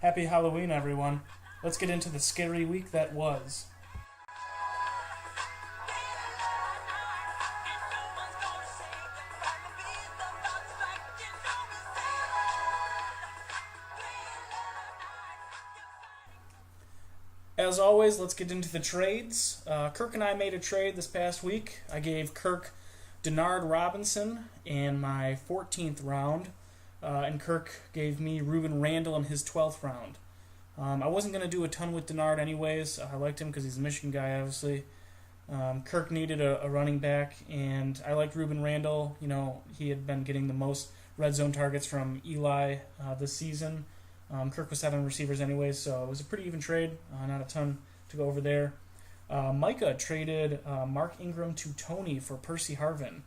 Happy Halloween, everyone. Let's get into the scary week that was. As always, let's get into the trades. Kirk and I made a trade this past week. I gave Kirk Denard Robinson in my 14th round, and Kirk gave me Reuben Randall in his 12th round. I wasn't going to do a ton with Denard anyways. I liked him because he's a Michigan guy, obviously. Kirk needed a running back, and I liked Reuben Randall. You know, he had been getting the most red zone targets from Eli this season. Kirk was 7 receivers anyways, so it was a pretty even trade. Not a ton to go over there. Micah traded Mark Ingram to Tony for Percy Harvin.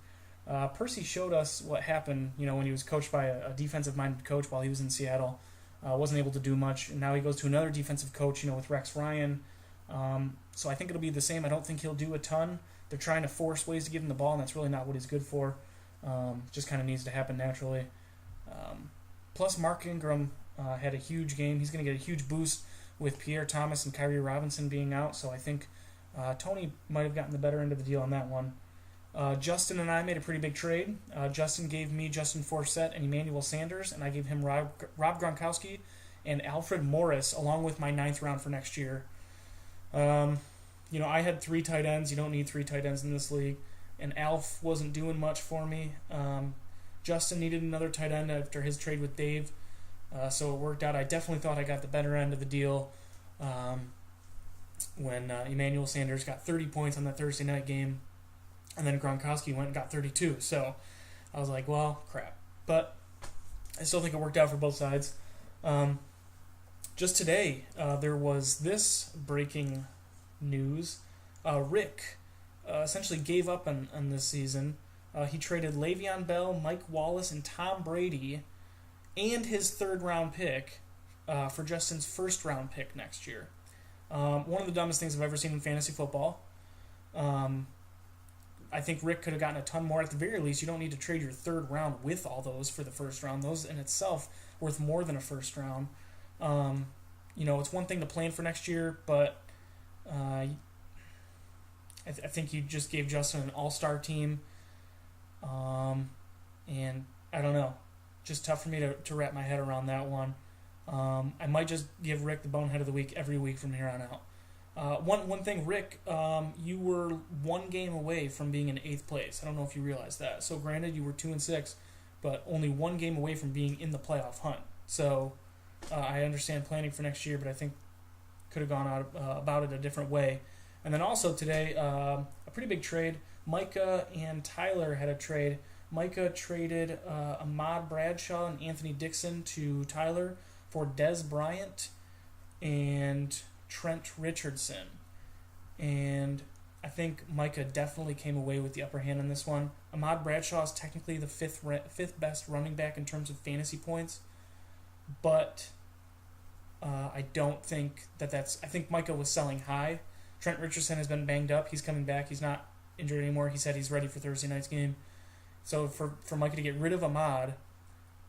Percy showed us what happened, when he was coached by a defensive-minded coach while he was in Seattle. Wasn't able to do much, and now he goes to another defensive coach, with Rex Ryan. So I think it'll be the same. I don't think he'll do a ton. They're trying to force ways to give him the ball, and that's really not what he's good for. Just kind of needs to happen naturally. Plus, Mark Ingram had a huge game. He's going to get a huge boost with Pierre Thomas and Kyrie Robinson being out, so I think Tony might have gotten the better end of the deal on that one. Justin and I made a pretty big trade. Justin gave me Justin Forsett and Emmanuel Sanders, and I gave him Rob Gronkowski and Alfred Morris along with my 9th round for next year. I had 3 tight ends. You don't need 3 tight ends in this league, and Alf wasn't doing much for me. Justin needed another tight end after his trade with Dave, so it worked out. I definitely thought I got the better end of the deal when Emmanuel Sanders got 30 points on that Thursday night game. And then Gronkowski went and got 32. So I was like, well, crap. But I still think it worked out for both sides. Just today, there was this breaking news. Rick essentially gave up on this season. He traded Le'Veon Bell, Mike Wallace, and Tom Brady and his 3rd-round pick for Justin's 1st-round pick next year. One of the dumbest things I've ever seen in fantasy football. I think Rick could have gotten a ton more. At the very least, you don't need to trade your 3rd round with all those for the 1st round. Those in itself worth more than a 1st round. It's one thing to plan for next year, but I think you just gave Justin an all-star team. And I don't know. Just tough for me to wrap my head around that one. I might just give Rick the bonehead of the week every week from here on out. One thing, Rick, you were 1 game away from being in 8th place. I don't know if you realized that. So granted, you were 2-6, but only 1 game away from being in the playoff hunt. So I understand planning for next year, but I think could have gone out about it a different way. And then also today, a pretty big trade. Micah and Tyler had a trade. Micah traded Ahmad Bradshaw and Anthony Dixon to Tyler for Dez Bryant and Trent Richardson. And I think Micah definitely came away with the upper hand in this one. Ahmad Bradshaw is technically the fifth best running back in terms of fantasy points, but I don't think that's... I think Micah was selling high. Trent Richardson has been banged up. He's coming back. He's not injured anymore. He said he's ready for Thursday night's game. So for Micah to get rid of Ahmad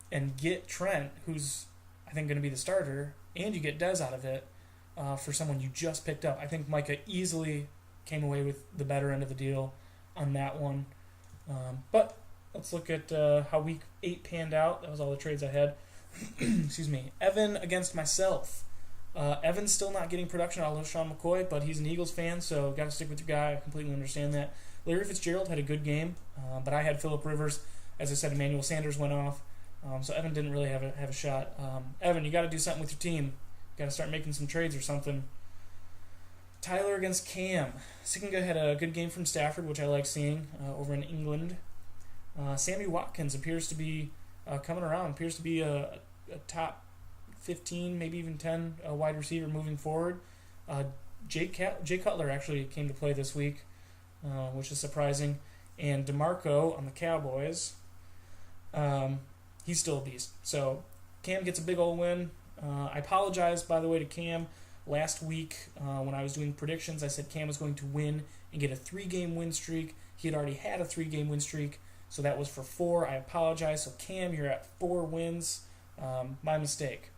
and get Trent, who's I think going to be the starter, and you get Dez out of it, for someone you just picked up, I think Micah easily came away with the better end of the deal on that one. But let's look at how week 8 panned out. That was all the trades I had. Excuse me. Evan against myself. Evan's still not getting production out of LaShawn McCoy, but he's an Eagles fan, so got to stick with your guy. I completely understand that. Larry Fitzgerald had a good game, but I had Phillip Rivers. As I said, Emmanuel Sanders went off, so Evan didn't really have a shot. Evan, you got to do something with your team. Got to start making some trades or something. Tyler against Cam. Sickinga had a good game from Stafford, which I like seeing over in England. Sammy Watkins appears to be coming around. Appears to be a top 15, maybe even 10 wide receiver moving forward. Jay Cutler actually came to play this week, which is surprising. And DeMarco on the Cowboys, he's still a beast. So Cam gets a big old win. I apologize, by the way, to Cam. Last week, when I was doing predictions, I said Cam was going to win and get a 3-game win streak. He had already had a 3-game win streak, so that was for 4. I apologize. So Cam, you're at 4 wins. My mistake.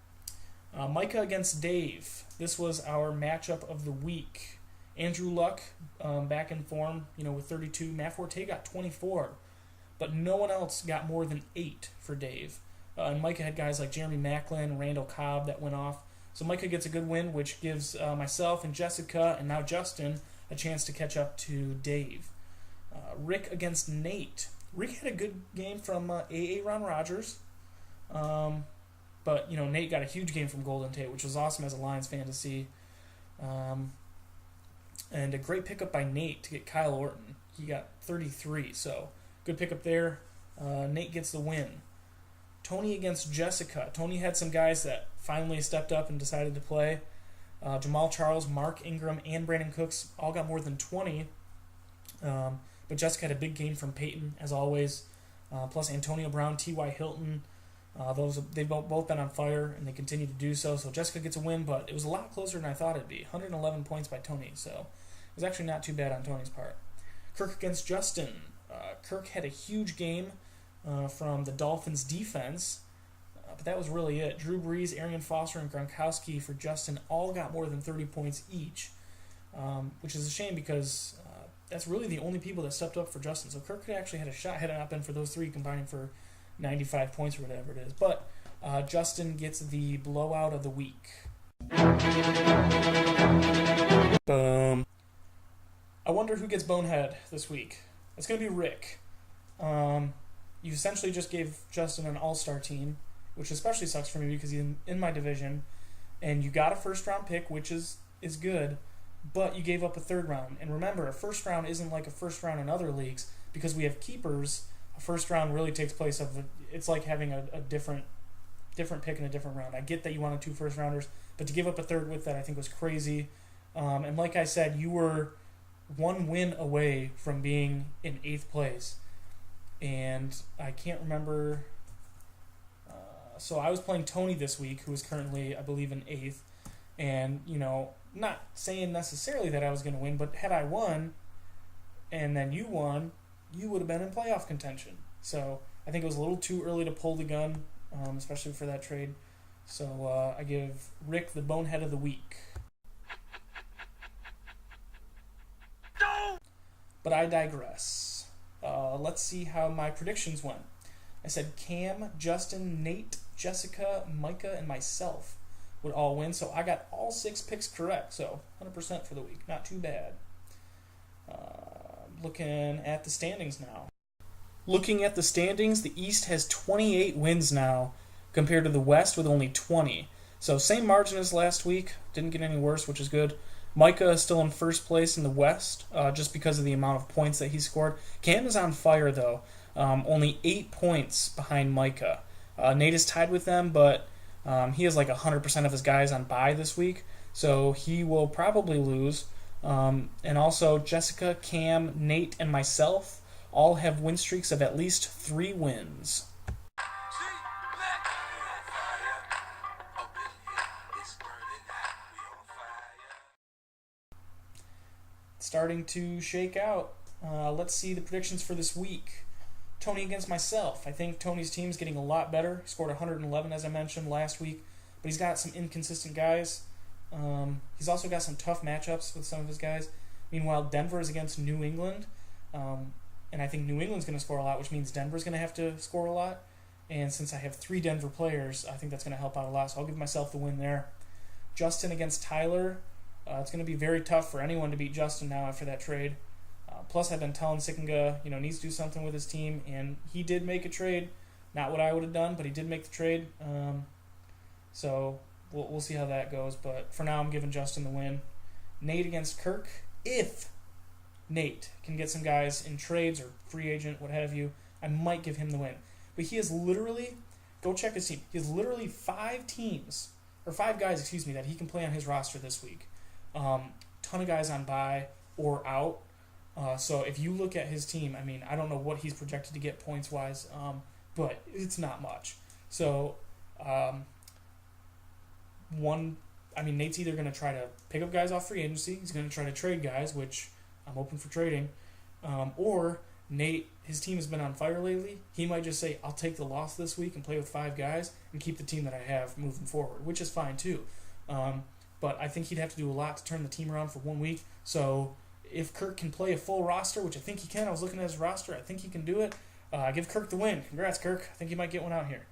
Micah against Dave. This was our matchup of the week. Andrew Luck, back in form, with 32. Matt Forte got 24, but no one else got more than 8 for Dave. And Micah had guys like Jeremy Macklin, Randall Cobb that went off. So Micah gets a good win, which gives myself and Jessica and now Justin a chance to catch up to Dave. Rick against Nate. Rick had a good game from AA Ron Rogers. But, Nate got a huge game from Golden Tate, which was awesome as a Lions fan to see. And a great pickup by Nate to get Kyle Orton. He got 33, so good pickup there. Nate gets the win. Tony against Jessica. Tony had some guys that finally stepped up and decided to play. Jamal Charles, Mark Ingram, and Brandon Cooks all got more than 20. But Jessica had a big game from Peyton, as always. Plus Antonio Brown, T.Y. Hilton. They've both been on fire, and they continue to do so. So Jessica gets a win, but it was a lot closer than I thought it'd be. 111 points by Tony, so it was actually not too bad on Tony's part. Kirk against Justin. Kirk had a huge game from the Dolphins' defense, but that was really it. Drew Brees, Arian Foster, and Gronkowski for Justin all got more than 30 points each, which is a shame because that's really the only people that stepped up for Justin. So Kirk could actually had a shot had it not been for those three combining for 95 points or whatever it is. But Justin gets the blowout of the week. I wonder who gets Bonehead this week. It's going to be Rick. You essentially just gave Justin an all-star team, which especially sucks for me because he's in my division, and you got a first-round pick, which is good, but you gave up a third round. And remember, a first round isn't like a first round in other leagues because we have keepers. A first round really takes place it's like having a different pick in a different round. I get that you wanted 2 first rounders, but to give up a third with that I think was crazy. And like I said, you were 1 win away from being in 8th place. And I can't remember. So I was playing Tony this week, who is currently, I believe, in 8th. And, not saying necessarily that I was going to win, but had I won and then you won, you would have been in playoff contention. So I think it was a little too early to pull the gun, especially for that trade. So I give Rick the Bonehead of the week. But I digress. Let's see how my predictions went. I said Cam, Justin, Nate, Jessica, Micah, and myself would all win. So I got all 6 picks correct. So 100% for the week. Not too bad. Looking at the standings now. Looking at the standings, the East has 28 wins now compared to the West with only 20. So same margin as last week. Didn't get any worse, which is good. Micah is still in first place in the West just because of the amount of points that he scored. Cam is on fire, though. Only 8 points behind Micah. Nate is tied with them, but he has like 100% of his guys on bye this week, so he will probably lose. And also Jessica, Cam, Nate, and myself all have win streaks of at least 3 wins. Starting to shake out. Let's see the predictions for this week. Tony against myself. I think Tony's team's getting a lot better. He scored 111, as I mentioned, last week, but he's got some inconsistent guys. He's also got some tough matchups with some of his guys. Meanwhile, Denver is against New England, and I think New England's going to score a lot, which means Denver's going to have to score a lot. And since I have 3 Denver players, I think that's going to help out a lot, so I'll give myself the win there. Justin against Tyler. It's going to be very tough for anyone to beat Justin now after that trade. Plus, I've been telling Sikinga, needs to do something with his team, and he did make a trade. Not what I would have done, but he did make the trade. So we'll see how that goes. But for now, I'm giving Justin the win. Nate against Kirk. If Nate can get some guys in trades or free agent, what have you, I might give him the win. But he has literally, go check his team. He has literally 5 guys, that he can play on his roster this week. Ton of guys on bye or out. So if you look at his team, I don't know what he's projected to get points-wise, but it's not much. So, Nate's either going to try to pick up guys off free agency, he's going to try to trade guys, which I'm open for trading, or Nate, his team has been on fire lately. He might just say, I'll take the loss this week and play with 5 guys and keep the team that I have moving forward, which is fine too. But I think he'd have to do a lot to turn the team around for 1 week. So if Kirk can play a full roster, which I think he can, I was looking at his roster, I think he can do it. Give Kirk the win. Congrats, Kirk. I think he might get one out here.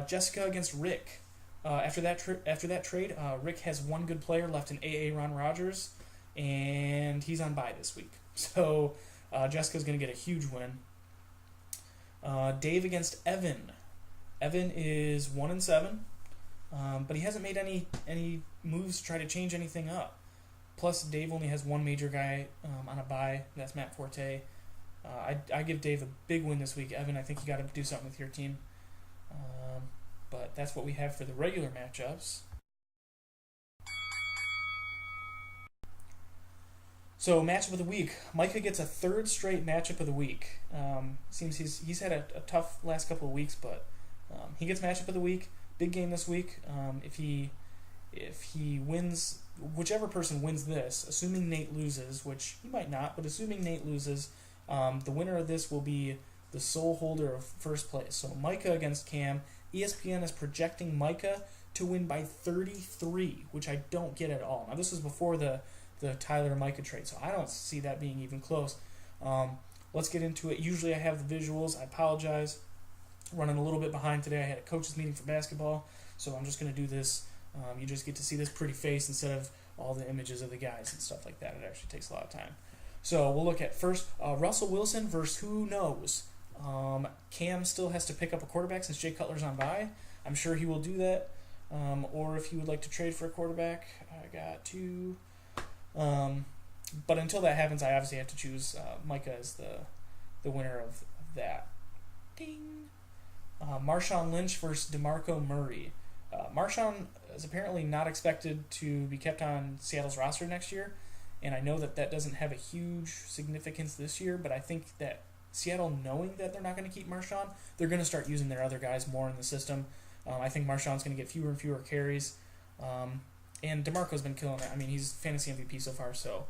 Jessica against Rick. After that trade, Rick has one good player left in AA Ron Rodgers, and he's on bye this week. So Jessica's going to get a huge win. Dave against Evan. Evan is 1-7, but he hasn't made any moves to try to change anything up. Plus, Dave only has one major guy on a bye. That's Matt Forte. I give Dave a big win this week. Evan, I think you got to do something with your team. But that's what we have for the regular matchups. So, matchup of the week. Micah gets a third straight matchup of the week. Seems he's had a tough last couple of weeks, but he gets matchup of the week. Big game this week. If he wins, whichever person wins this, assuming Nate loses, which he might not, but assuming Nate loses, the winner of this will be the sole holder of first place. So Micah against Cam. ESPN is projecting Micah to win by 33, which I don't get at all. Now, this is before the Tyler and Micah trade, so I don't see that being even close. Let's get into it. Usually I have the visuals. I apologize. Running a little bit behind today. I had a coaches meeting for basketball, so I'm just going to do this. You just get to see this pretty face instead of all the images of the guys and stuff like that. It actually takes a lot of time. So we'll look at first Russell Wilson versus who knows. Cam still has to pick up a quarterback since Jay Cutler's on bye. I'm sure he will do that. Or if he would like to trade for a quarterback, I got two. But until that happens, I obviously have to choose Micah as the winner of that. Ding. Marshawn Lynch versus DeMarco Murray. Marshawn is apparently not expected to be kept on Seattle's roster next year, and I know that doesn't have a huge significance this year, but I think that Seattle, knowing that they're not going to keep Marshawn, they're going to start using their other guys more in the system. I think Marshawn's going to get fewer and fewer carries, and DeMarco's been killing it. I mean, he's fantasy MVP so far, so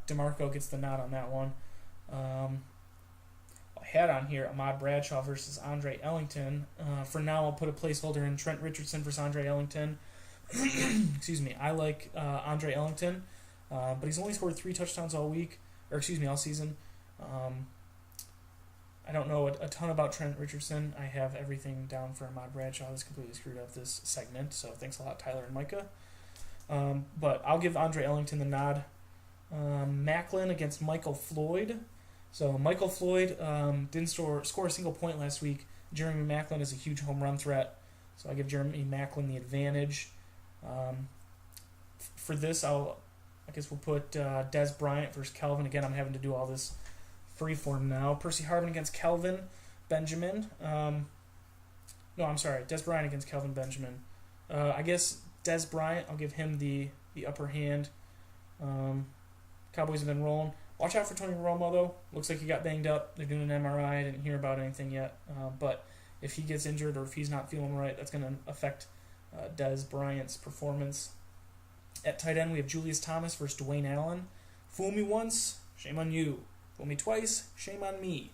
DeMarco gets the nod on that one. I had on here Ahmad Bradshaw versus Andre Ellington. For now, I'll put a placeholder in Trent Richardson versus Andre Ellington. Excuse me. I like Andre Ellington, but he's only scored 3 touchdowns all season. I don't know a ton about Trent Richardson. I have everything down for Ahmad Bradshaw. This completely screwed up this segment, so thanks a lot, Tyler and Micah. But I'll give Andre Ellington the nod. Macklin against Michael Floyd. So Michael Floyd didn't score a single point last week. Jeremy Macklin is a huge home run threat, so I give Jeremy Macklin the advantage. For this, I guess we'll put Des Bryant versus Kelvin. Again, I'm having to do all this freeform now. Percy Harvin against Kelvin Benjamin. Des Bryant against Kelvin Benjamin. I guess Des Bryant, I'll give him the upper hand. Cowboys have been rolling. Watch out for Tony Romo, though. Looks like he got banged up. They're doing an MRI. I didn't hear about anything yet. But if he gets injured or if he's not feeling right, that's going to affect Des Bryant's performance. At tight end, we have Julius Thomas versus Dwayne Allen. Fool me once, shame on you. Fool me twice, shame on me.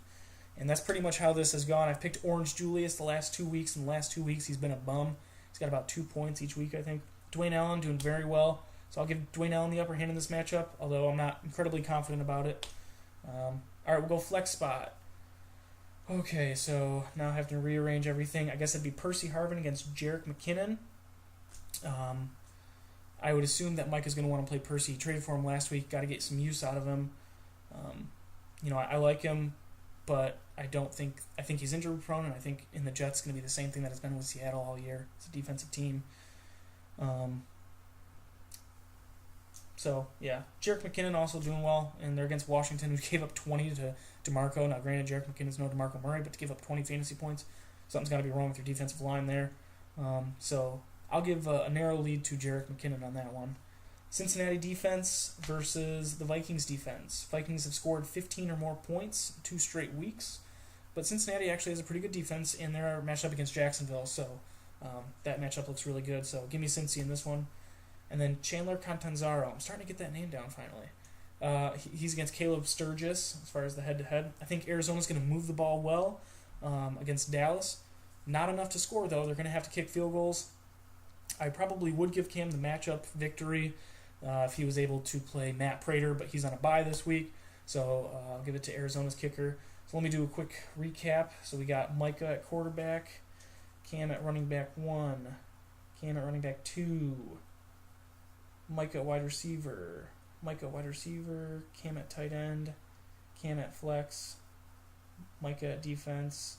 And that's pretty much how this has gone. I've picked Orange Julius the last 2 weeks. In the last 2 weeks, he's been a bum. He's got about 2 points each week, I think. Dwayne Allen doing very well. So I'll give Dwayne Allen the upper hand in this matchup, although I'm not incredibly confident about it. All right, we'll go flex spot. Okay, so now I have to rearrange everything. I guess it'd be Percy Harvin against Jerick McKinnon. I would assume that Mike is going to want to play Percy. He traded for him last week. Got to get some use out of him. I like him, but I think he's injury prone, and I think in the Jets it's going to be the same thing that it's been with Seattle all year. It's a defensive team. So, yeah. Jerick McKinnon also doing well, and they're against Washington, who gave up 20 to DeMarco. Now, granted, Jerick McKinnon's no DeMarco Murray, but to give up 20 fantasy points, something's got to be wrong with your defensive line there. So, I'll give a narrow lead to Jerick McKinnon on that one. Cincinnati defense versus the Vikings defense. Vikings have scored 15 or more points 2 straight weeks, but Cincinnati actually has a pretty good defense, and they're matched up against Jacksonville, so that matchup looks really good. So, give me Cincy in this one. And then Chandler Catanzaro. I'm starting to get that name down finally. He's against Caleb Sturgis as far as the head-to-head. I think Arizona's going to move the ball well against Dallas. Not enough to score, though. They're going to have to kick field goals. I probably would give Cam the matchup victory if he was able to play Matt Prater, but he's on a bye this week, so I'll give it to Arizona's kicker. So let me do a quick recap. So we got Micah at quarterback, Cam at running back 1, Cam at running back 2, Micah at wide receiver, Cam at tight end, Cam at flex, Micah at defense,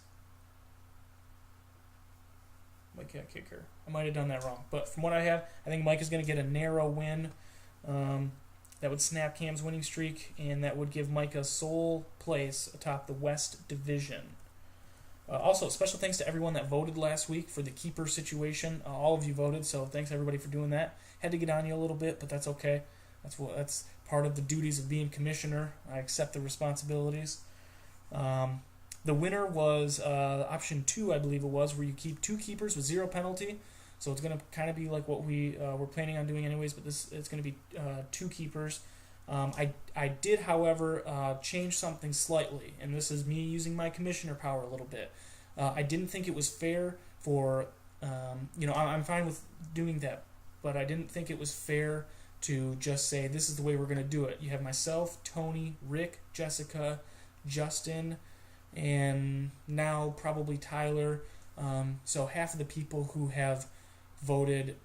Micah at kicker. I might have done that wrong, but from what I have, I think Micah's going to get a narrow win. That would snap Cam's winning streak, and that would give Micah sole place atop the West Division. Also, special thanks to everyone that voted last week for the keeper situation. All of you voted, so thanks everybody for doing that. Had to get on you a little bit, but that's okay. That's part of the duties of being commissioner. I accept the responsibilities. The winner was option 2, I believe it was, where you keep 2 keepers with 0 penalty. So it's going to kind of be like what we were planning on doing anyways, but it's going to be 2 keepers. I did, however, change something slightly, and this is me using my commissioner power a little bit. I didn't think it was fair for, I'm fine with doing that, but I didn't think it was fair to just say this is the way we're going to do it. You have myself, Tony, Rick, Jessica, Justin, and now probably Tyler. So half of the people who have voted,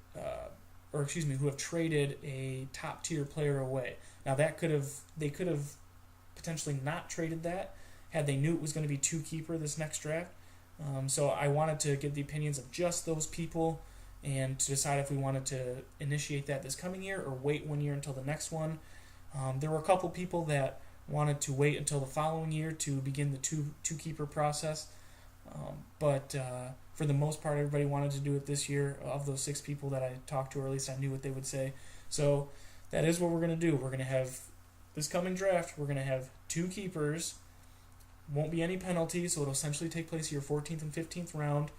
who have traded a top tier player away. Now they could have potentially not traded that had they knew it was going to be 2 keeper this next draft. So I wanted to get the opinions of just those people and to decide if we wanted to initiate that this coming year or wait 1 year until the next one. There were a couple people that wanted to wait until the following year to begin the two keeper process, but for the most part, everybody wanted to do it this year. Of those 6 people that I talked to, or at least I knew what they would say. So that is what we're going to do. We're going to have this coming draft. We're going to have 2 keepers. Won't be any penalties, so it'll essentially take place your 14th and 15th round.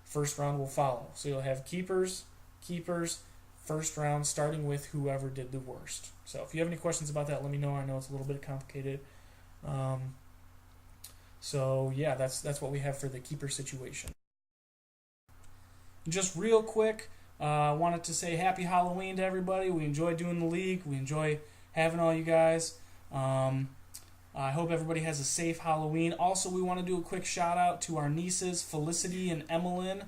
First round will follow. So you'll have keepers, first round, starting with whoever did the worst. So if you have any questions about that, let me know. I know it's a little bit complicated. So yeah, that's what we have for the keeper situation. Just real quick, wanted to say happy Halloween to everybody. We enjoy doing the league. We enjoy having all you guys. I hope everybody has a safe Halloween. Also, we want to do a quick shout out to our nieces, Felicity and Emmeline.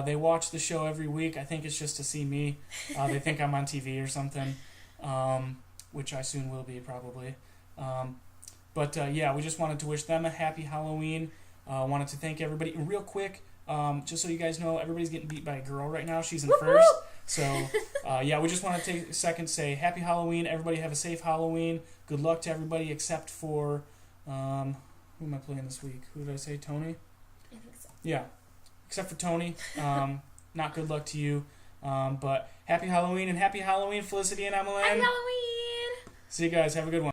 They watch the show every week. I think it's just to see me. They think I'm on TV or something, which I soon will be probably. But we just wanted to wish them a happy Halloween. Wanted to thank everybody. And real quick, just so you guys know, everybody's getting beat by a girl right now. She's in first. So, we just want to take a second to say happy Halloween. Everybody have a safe Halloween. Good luck to everybody except for, who am I playing this week? Who did I say? Tony? I think so. Yeah, except for Tony. Not good luck to you. But happy Halloween, and happy Halloween, Felicity and Emily. Happy Halloween! See you guys. Have a good one.